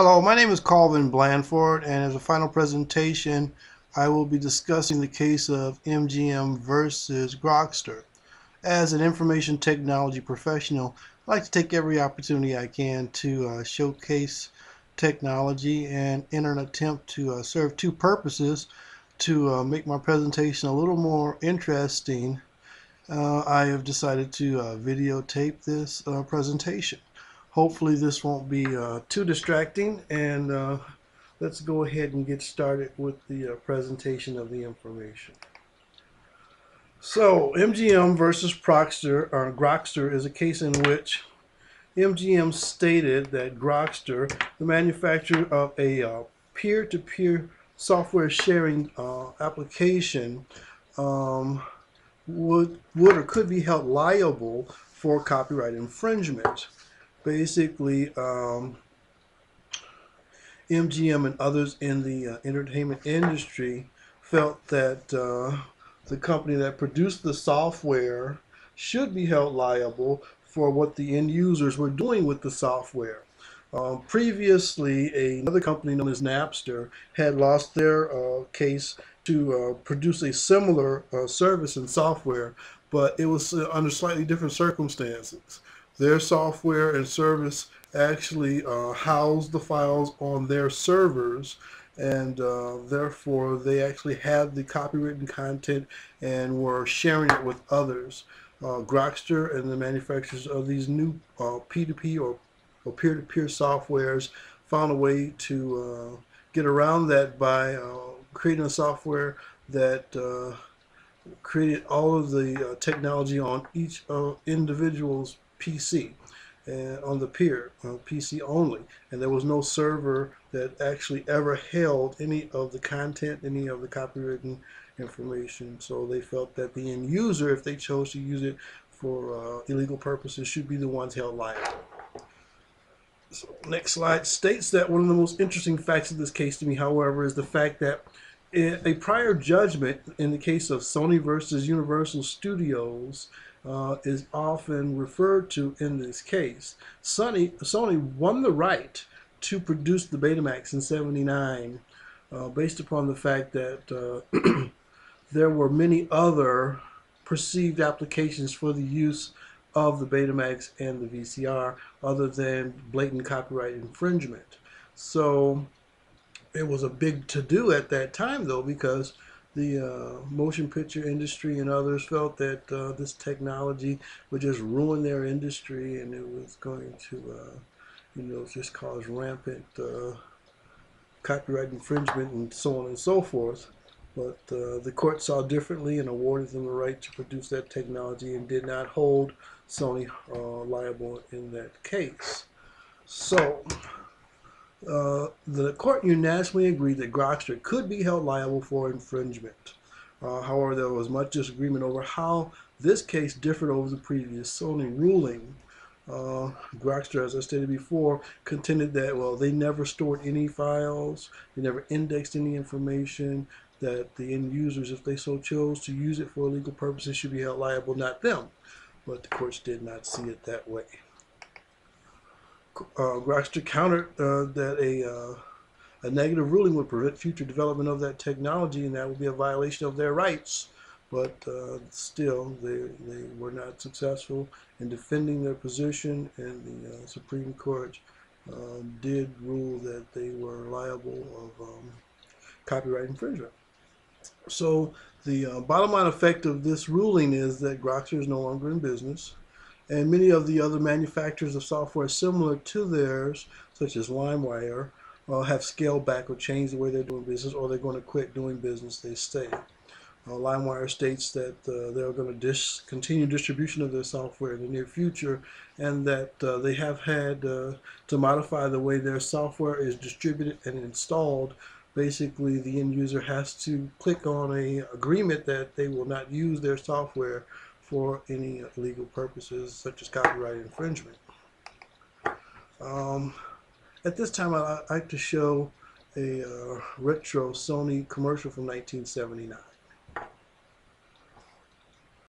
Hello, my name is Colvin Blandford, and as a final presentation, I will be discussing the case of MGM versus Grokster. As an information technology professional, I like to take every opportunity I can to showcase technology and in an attempt to serve two purposes to make my presentation a little more interesting. I have decided to videotape this presentation. Hopefully this won't be too distracting, and let's go ahead and get started with the presentation of the information. So MGM versus Grokster is a case in which MGM stated that Grokster, the manufacturer of a peer-to-peer software sharing application, um, would or could be held liable for copyright infringement. Basically, MGM and others in the entertainment industry felt that the company that produced the software should be held liable for what the end users were doing with the software. Previously, another company known as Napster had lost their case to produce a similar service and software, but it was under slightly different circumstances. Their software and service actually housed the files on their servers, and therefore they actually had the copywritten content and were sharing it with others. Grokster and the manufacturers of these new P2P or peer-to-peer softwares found a way to get around that by creating a software that created all of the technology on each individual's PC and on the peer PC only, and there was no server that actually ever held any of the content, any of the copywritten information. So they felt that the end user, if they chose to use it for illegal purposes, should be the ones held liable. So next slide states that one of the most interesting facts of this case to me, however, is the fact that in a prior judgment in the case of Sony versus Universal Studios is often referred to in this case. Sony won the right to produce the Betamax in '79 based upon the fact that there were many other perceived applications for the use of the Betamax and the VCR other than blatant copyright infringement. So it was a big to-do at that time, though, because the motion picture industry and others felt that this technology would just ruin their industry, and it was going to, just cause rampant copyright infringement and so on and so forth. But the court saw differently and awarded them the right to produce that technology and did not hold Sony liable in that case. So the court unanimously agreed that Grokster could be held liable for infringement. However, there was much disagreement over how this case differed over the previous Sony ruling. Grokster, as I stated before, contended that, well, they never stored any files, they never indexed any information, that the end users, if they so chose to use it for illegal purposes, should be held liable, not them. But the courts did not see it that way. Grokster countered that a negative ruling would prevent future development of that technology, and that would be a violation of their rights. But still, they were not successful in defending their position, and the Supreme Court did rule that they were liable of copyright infringement. So the bottom line effect of this ruling is that Grokster is no longer in business, and many of the other manufacturers of software similar to theirs, such as LimeWire, have scaled back or changed the way they're doing business, or they're going to quit doing business, they say. LimeWire states that they're going to discontinue distribution of their software in the near future, and that they have had to modify the way their software is distributed and installed. Basically, the end user has to click on an agreement that they will not use their software for any illegal purposes, such as copyright infringement. At this time, I'd like to show a retro Sony commercial from 1979.